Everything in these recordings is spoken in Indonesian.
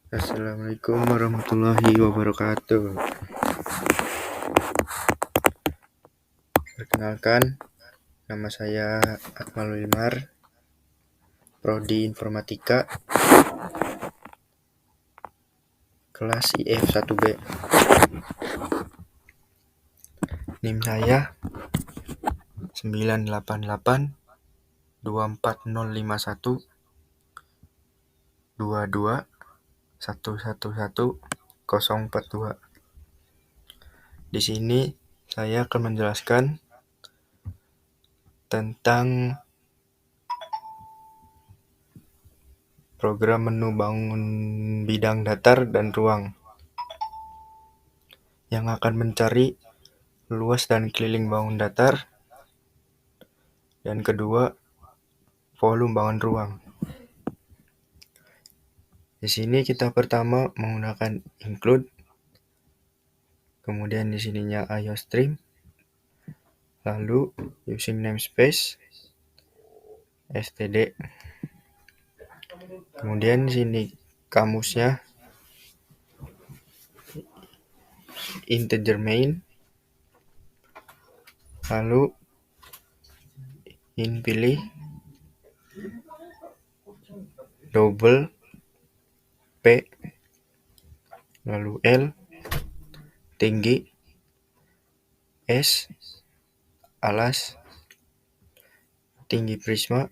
Assalamualaikum warahmatullahi wabarakatuh. Perkenalkan, nama saya Akmalul Imar, Prodi Informatika, kelas IF 1B. NIM saya 988 24051 22 111 042. Di sini saya akan menjelaskan tentang program menu bangun bidang datar dan ruang yang akan mencari luas dan keliling bangun datar, dan kedua, volume bangun ruang. Di sini kita pertama menggunakan include, kemudian di sininya IOStream, lalu using namespace, std. Kemudian di sini kamusnya integer main, lalu in pilih, double P, lalu L, tinggi, S, alas, tinggi prisma,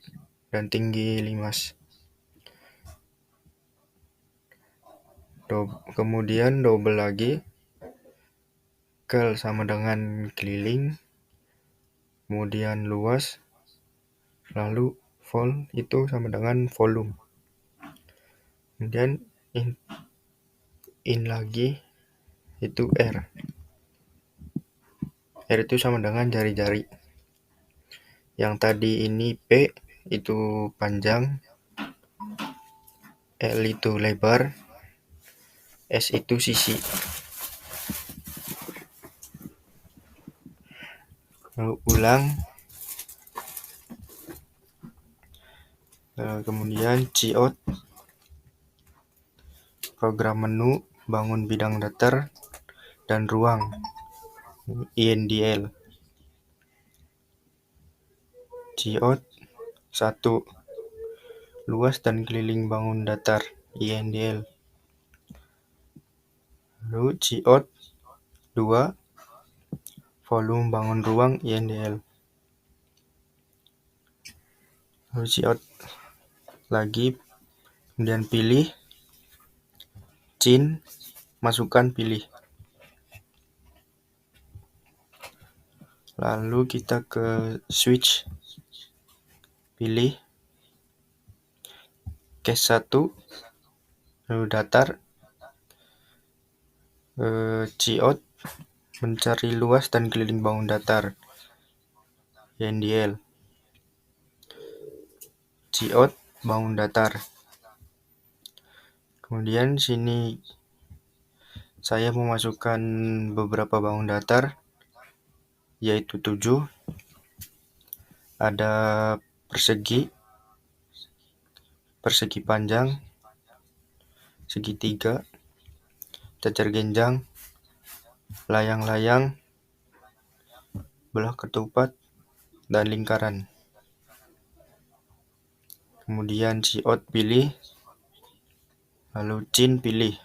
dan tinggi limas. Kemudian double lagi, kel sama dengan keliling, kemudian luas, lalu vol itu sama dengan volume. Kemudian in lagi itu R. R itu sama dengan jari-jari. Yang tadi ini P itu panjang, L itu lebar, S itu sisi. Lalu ulang. Kemudian cout, program menu bangun bidang datar dan ruang, INDL. Cout 1, luas dan keliling bangun datar, INDL. Lalu cout 2, volume bangun ruang, INDL. Lalu cout lagi, kemudian pilih, cin, masukkan pilih. Lalu kita ke switch, pilih case 1, lalu datar, cout, mencari luas dan keliling bangun datar, INDL. Cout bangun datar. Kemudian sini saya memasukkan beberapa bangun datar, yaitu 7. Ada persegi panjang, segitiga, cacar genjang, layang-layang, belah ketupat, dan lingkaran. Kemudian cout pilih, lalu cin pilih.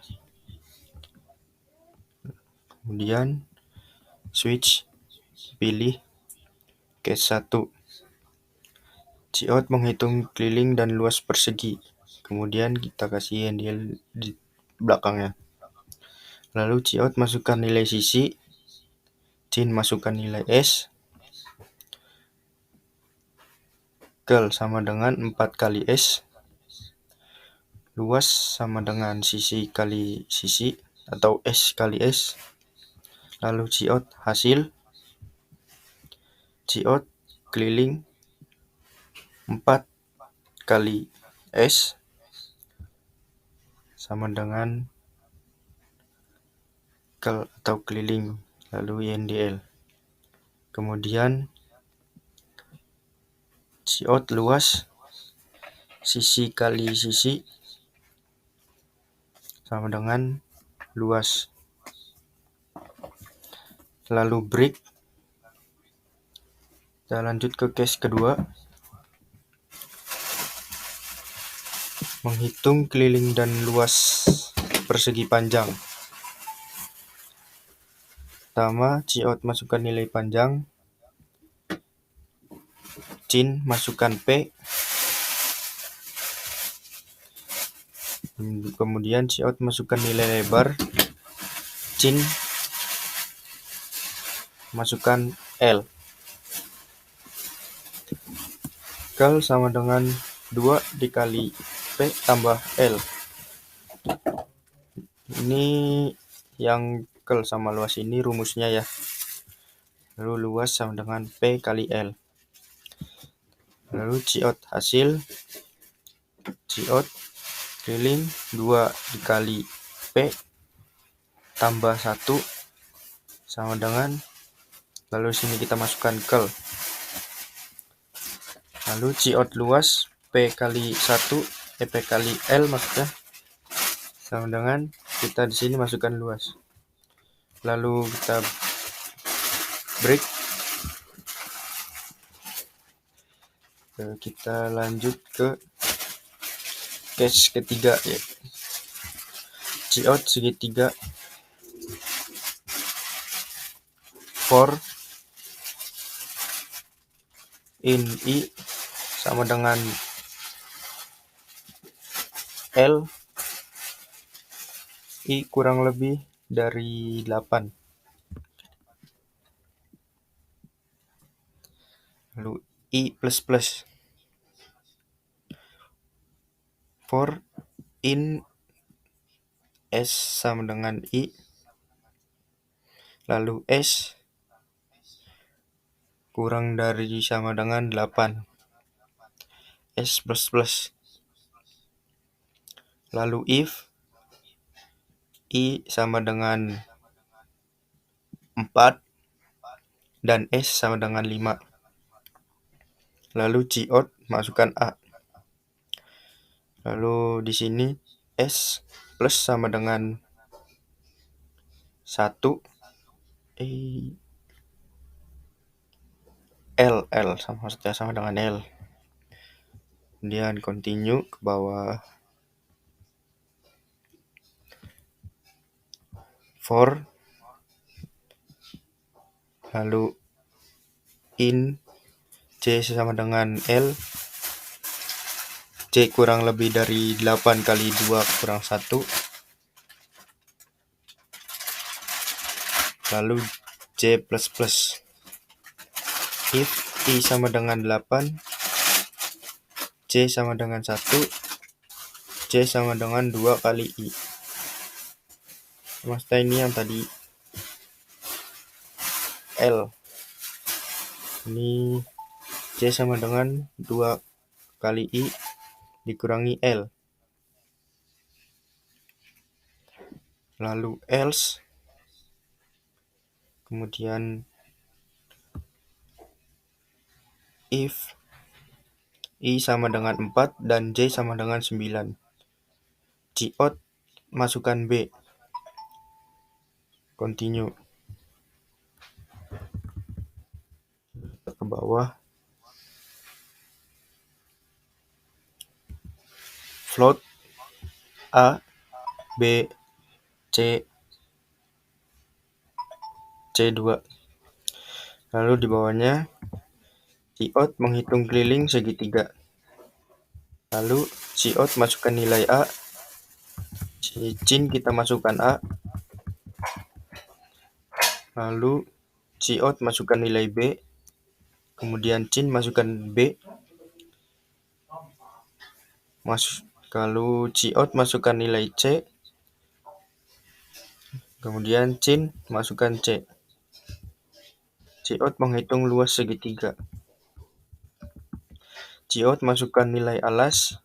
Kemudian switch pilih case 1. Cout menghitung keliling dan luas persegi. Kemudian kita kasih INDL di belakangnya. Lalu cout masukkan nilai sisi, cin masukkan nilai S, kel sama dengan 4 kali S, luas sama dengan sisi kali sisi atau S kali S. Lalu cout hasil, cout keliling 4 kali S sama dengan kel atau keliling, lalu INDL. Kemudian cout luas, sisi kali sisi sama dengan luas. Lalu break. Kita lanjut ke case kedua. Menghitung keliling dan luas persegi panjang. Pertama, Ciot masukkan nilai panjang. Cin masukkan P. Kemudian Ciot masukkan nilai lebar. Cin masukkan L. Kel sama dengan 2 dikali P tambah L. Ini yang kel sama luas ini rumusnya ya. Lalu luas sama dengan P kali L. Lalu Ciot hasil. Ciot keliling 2 dikali P tambah 1 sama dengan, lalu sini kita masukkan kel. Lalu Ciot luas P kali 1, P kali L maksudnya, sama dengan kita di sini masukkan luas. Lalu kita break. Kita lanjut ke case ketiga ya. Ciot segitiga for in I sama dengan L I kurang lebih dari 8. Lalu I plus plus. For in S sama dengan I. Lalu S kurang dari sama dengan 8. S plus plus. Lalu if I sama dengan 4 dan S sama dengan 5. Lalu Ciot masukkan A. Lalu di sini S plus sama dengan 1. L sama dengan L. Kemudian continue ke bawah. For lalu in C sama dengan L. C kurang lebih dari 8 kali 2 kurang 1. Lalu J plus plus. If I sama dengan 8, C sama dengan 1, C sama dengan 2 kali I. Maksudnya ini yang tadi L. Ini C sama dengan 2 kali I dikurangi L. Lalu else. Kemudian if I sama dengan 4 dan J sama dengan 9. Ciot masukkan B. Continue. Ke bawah. Float A, B, C, C2. Lalu di bawahnya Ciot menghitung keliling segitiga. Lalu Ciot masukkan nilai A. Cin kita masukkan A. Lalu Ciot masukkan nilai B. Kemudian Cin masukkan B. Lalu Ciot masukkan nilai C. Kemudian Cin masukkan C. Ciot menghitung luas segitiga. Ciot masukkan nilai alas.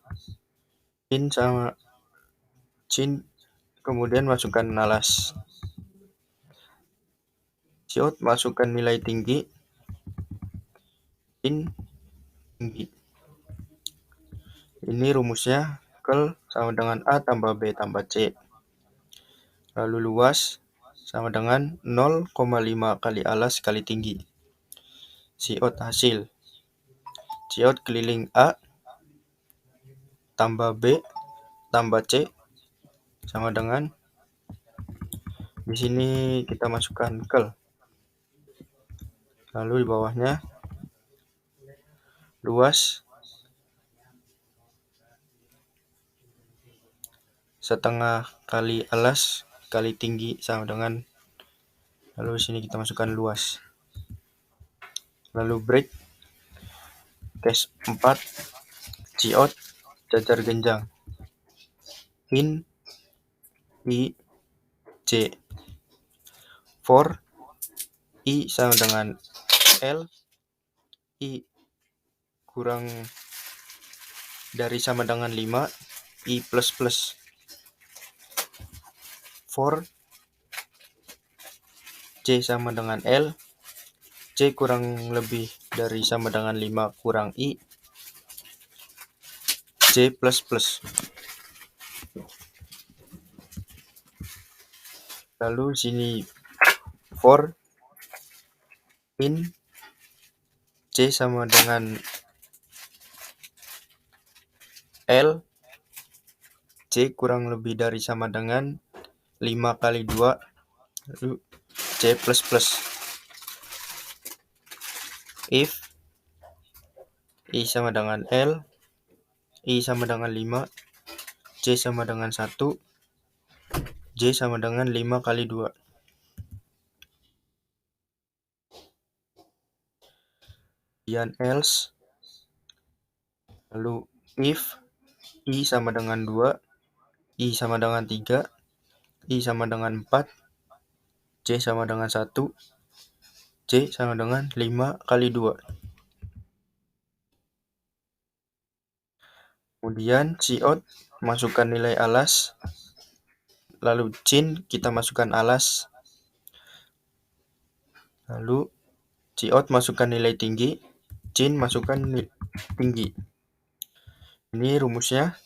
Cin kemudian masukkan alas. Ciot masukkan nilai tinggi. Cin tinggi. Ini rumusnya kel sama dengan A tambah B tambah C. Lalu luas sama dengan 0,5 kali alas kali tinggi. Siot hasil. Siot keliling A tambah B tambah C sama dengan, di sini kita masukkan kel. Lalu di bawahnya luas setengah kali alas kali tinggi sama dengan, lalu di sini kita masukkan luas. Lalu break case 4 ciot jajar genjang in I C for I sama dengan L, I kurang dari sama dengan 5, I plus plus. For C sama dengan L, C kurang lebih dari sama dengan 5 kurang I, C plus plus. Lalu sini for in C sama dengan L, C kurang lebih dari sama dengan 5 kali 2, lalu C plus plus. If I sama dengan L, I sama dengan 5, C sama dengan 1, J sama dengan 5 kali 2. Kemudian else, lalu if I sama dengan 2, I sama dengan 3, I sama dengan 4, C sama dengan 1, C sama dengan 5 kali 2. Kemudian ciot masukkan nilai alas, lalu cin kita masukkan alas, lalu ciot masukkan nilai tinggi, cin masukkan tinggi. Ini rumusnya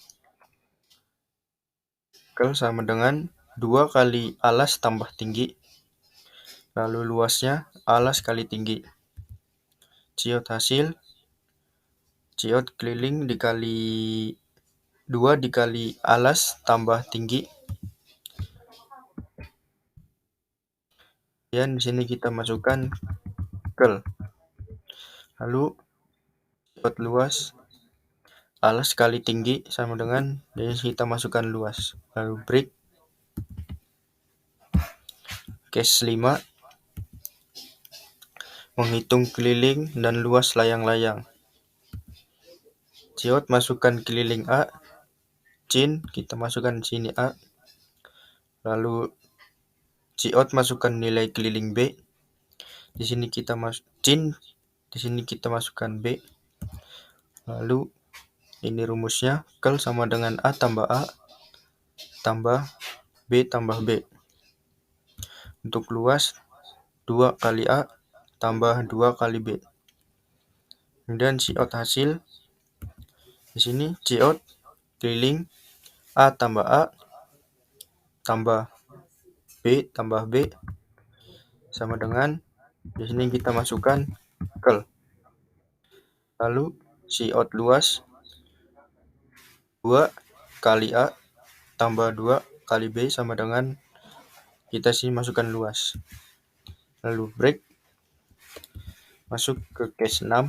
kel sama dengan 2 kali alas tambah tinggi, lalu luasnya alas kali tinggi. Ciot hasil, ciot keliling dikali 2 dikali alas tambah tinggi. Dan di sini kita masukkan kel. Lalu ciot luas alas kali tinggi sama dengan, jadi kita masukkan luas. Lalu break case 5 menghitung keliling dan luas layang-layang. Ciot masukkan keliling A, cin kita masukkan sini A, lalu ciot masukkan nilai keliling B, di sini kita cin, di sini kita masukkan B. Lalu ini rumusnya kel sama dengan A tambah A tambah B tambah B. Untuk luas 2 kali A tambah 2 kali B. Kemudian ciot hasil, di sini ciot keliling A tambah A tambah B tambah B sama dengan, di sini kita masukkan kel. Lalu ciot luas 2 kali A tambah 2 kali B sama dengan, kita sini masukkan luas. Lalu break masuk ke case 6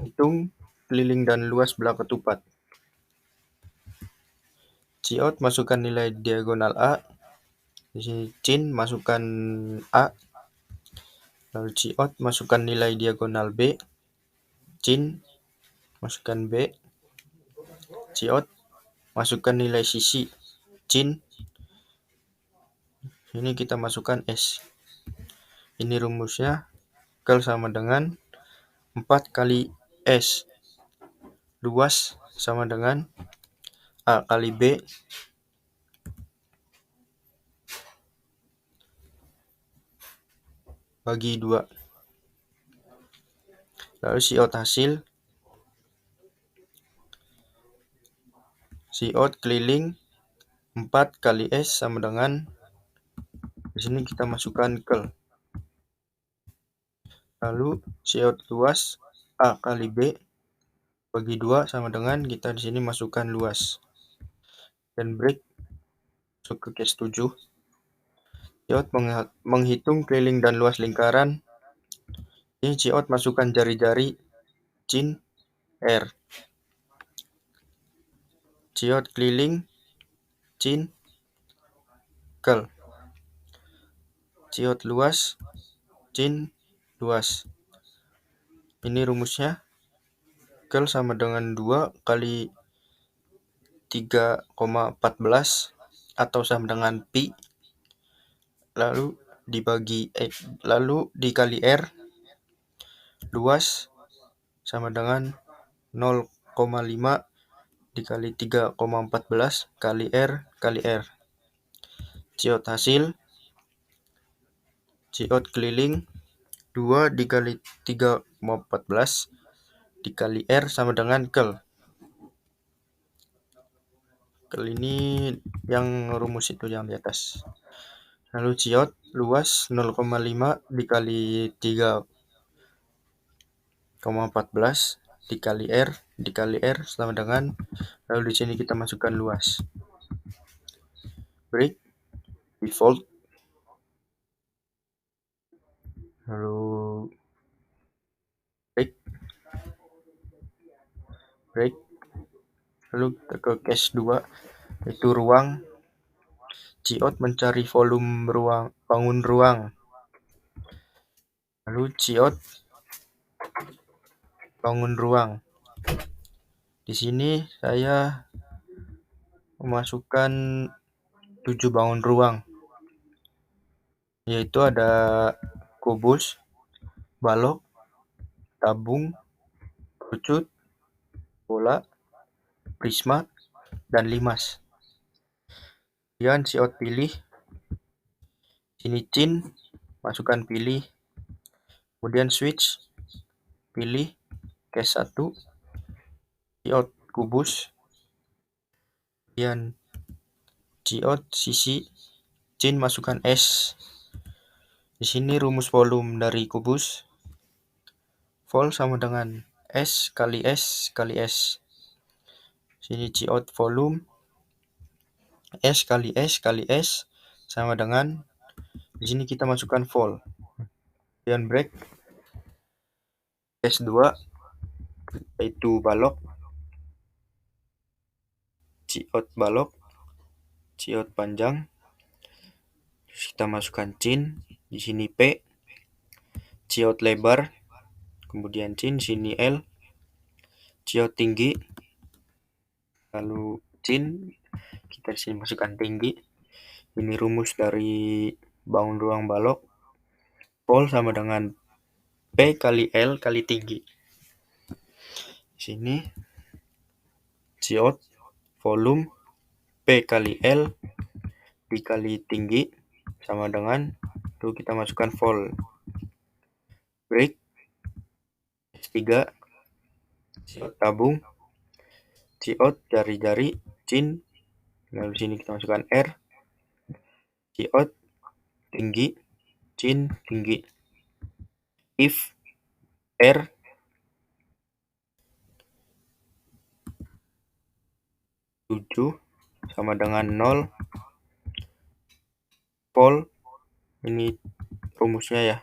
hitung keliling dan luas belah ketupat. Ciot masukkan nilai diagonal A, di sini cin masukkan A, lalu ciot masukkan nilai diagonal B, cin masukkan B, ciot masukkan nilai sisi, cin, ini kita masukkan S. Ini rumusnya kel sama dengan 4 kali S, luas sama dengan A kali B bagi 2. Lalu ciot hasil, ciot keliling 4 kali S sama dengan, di sini kita masukkan kel. Lalu COT luas A kali B bagi 2 sama dengan, kita di sini masukkan luas. Dan break masuk ke case 7. COT menghitung keliling dan luas lingkaran. Ini COT masukkan jari-jari cin R. COT keliling cin kel. COT luas cin luas. Ini rumusnya. Kel sama dengan 2 kali 3,14 atau sama dengan pi. Lalu dikali R. Luas sama dengan 0,5 dikali 3,14 kali R kali R. COT hasil, COT keliling 2 dikali 3,14 dikali R sama dengan kel. Kel ini yang rumus itu yang di atas. Lalu COT luas 0,5 dikali 3,14 dikali R sama dengan, lalu di sini kita masukkan luas. Break default. Lalu break. Lalu kita ke case 2, itu ruang. COT mencari volume bangun ruang. Lalu COT bangun ruang. Di sini saya memasukkan 7 bangun ruang, yaitu ada kubus, balok, tabung, kerucut, bola, prisma, dan limas. Kemudian COT pilih. Sini cin, masukkan pilih. Kemudian switch, pilih case 1. COT kubus. Kemudian COT sisi, cin masukkan S. Di sini rumus volume dari kubus. Vol sama dengan S kali S kali S. Sini COT volume S kali S kali S sama dengan, di sini kita masukkan vol. Kemudian break case 2, yaitu balok. COT balok, COT panjang. Terus kita masukkan cin, di sini P. COT lebar, kemudian cin, sini L. COT tinggi, lalu cin, kita di sini masukkan tinggi. Ini rumus dari bangun ruang balok. Vol sama dengan P kali L kali tinggi. Sini COT volume P kali L dikali tinggi sama dengan, itu kita masukkan vol. Break S3, COT tabung, COT jari-jari cin, lalu sini kita masukkan R. COT tinggi cin tinggi. If R sama dengan 0, vol, ini rumusnya ya,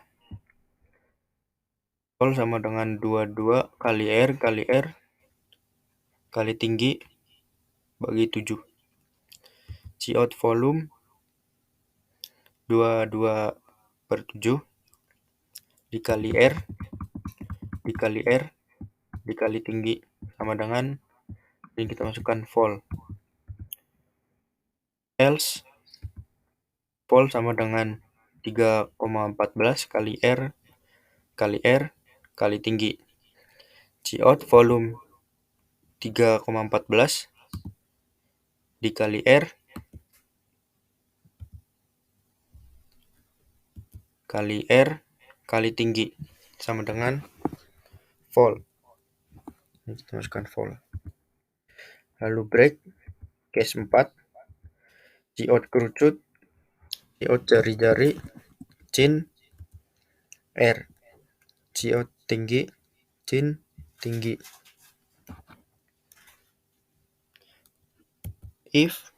vol sama dengan 22 kali R kali tinggi bagi 7. COT volume 22/7 dikali R dikali tinggi sama dengan, ini kita masukkan vol. Else vol sama dengan 3,14 kali R kali tinggi. COT volume 3,14 dikali R kali tinggi sama dengan vol. Ini kita masukkan vol. Lalu break case 4, Ciot kerucut, ciot jari-jari, cin, R. Ciot tinggi, cin, tinggi. If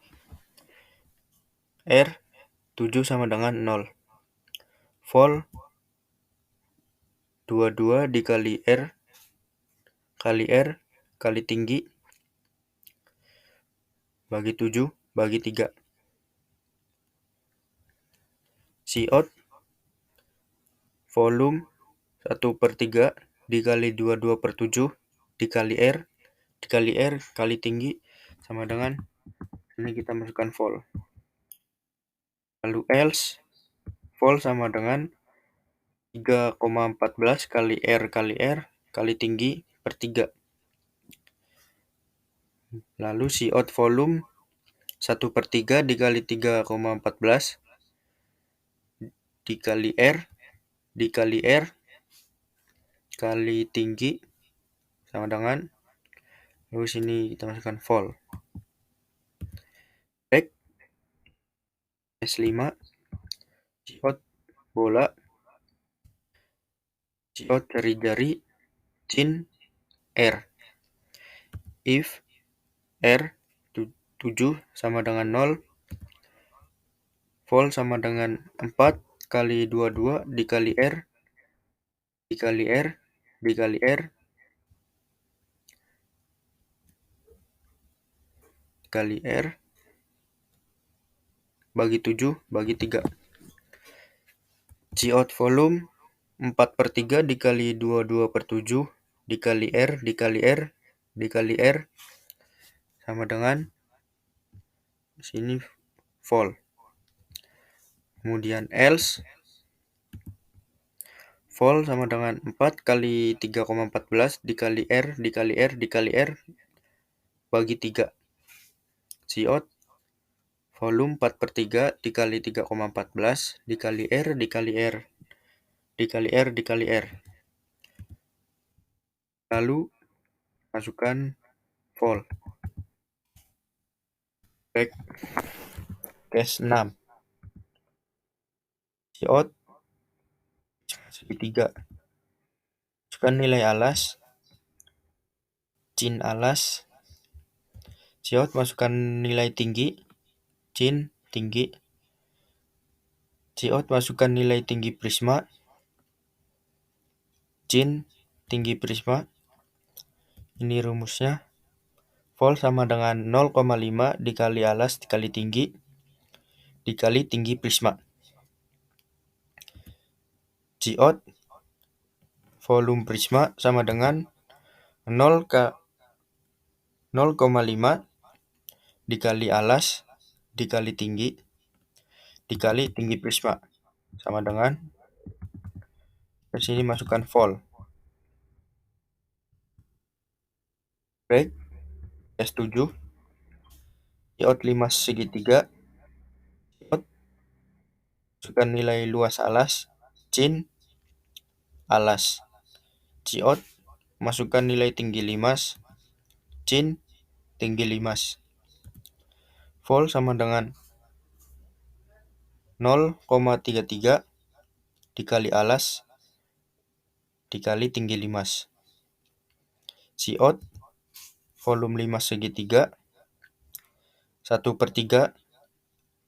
R 7 sama dengan 0. Vol 22 dikali R kali tinggi bagi 7 bagi 3. Ciot volume 1/3 dikali 22/7 dikali R kali tinggi sama dengan, ini kita masukkan vol. Lalu else vol sama dengan 3,14 kali R kali tinggi per 3. Lalu ciot volume 1/3 dikali 3,14 dikali R kali tinggi sama dengan, lalu sini kita masukkan vol. Back S5 ciot bola, ciot jari-jari, cin, R. If R 7 sama dengan 0, vol sama dengan 4 kali 22 dikali R dikali R dikali R kali R bagi 7 bagi 3. Ciot volume 4/3 dikali 22/7 dikali R dikali R sama dengan, sini vol. Kemudian else vol sama dengan 4 kali 3,14 dikali R dikali R bagi 3. Ciot volume 4/3 dikali 3,14 dikali R dikali R. Lalu masukkan vol. Back case 6. Ciot segitiga. Masukkan nilai alas, cin alas. Ciot masukkan nilai tinggi, cin tinggi. Ciot masukkan nilai tinggi prisma, cin tinggi prisma. Ini rumusnya. Vol sama dengan 0,5 dikali alas dikali tinggi prisma. Ciot volume prisma sama dengan 0,5 dikali alas dikali tinggi prisma sama dengan, di sini masukkan vol. Break S7 ciot 5 segitiga. Ciot masukkan nilai luas alas, cin alas. Ciot masukkan nilai tinggi limas, cin tinggi limas. Vol sama dengan 0,33 dikali alas dikali tinggi limas. Ciot volume 5 segitiga 1/3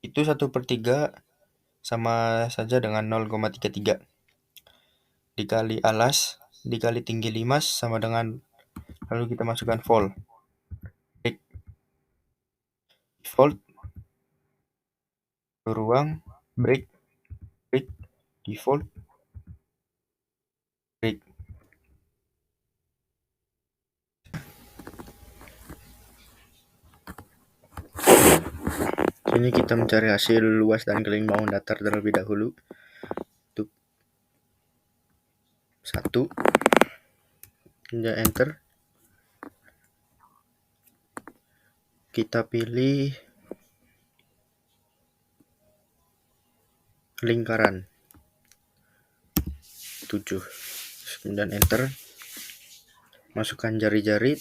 itu 1/3 sama saja dengan 0,33 dikali alas dikali tinggi limas sama dengan, lalu kita masukkan vol. Default ruang break default break. Sini kita mencari hasil luas dan keliling bangun datar terlebih dahulu. Untuk 1, kemudian enter. Kita pilih lingkaran 7, kemudian enter. Masukkan jari-jari,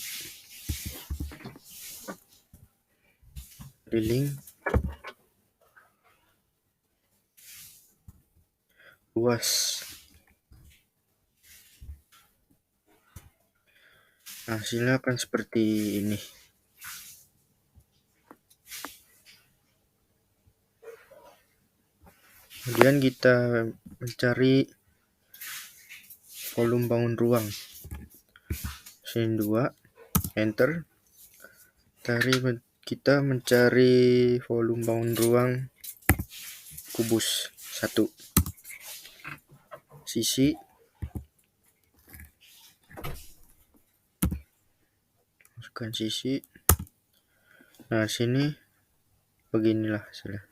keliling luas. Hasilnya akan seperti ini. Kemudian kita mencari volume bangun ruang. Sin 2, enter. Kita mencari volume bangun ruang kubus 1. Sisi, masukkan sisi. Nah, sini beginilah hasilnya.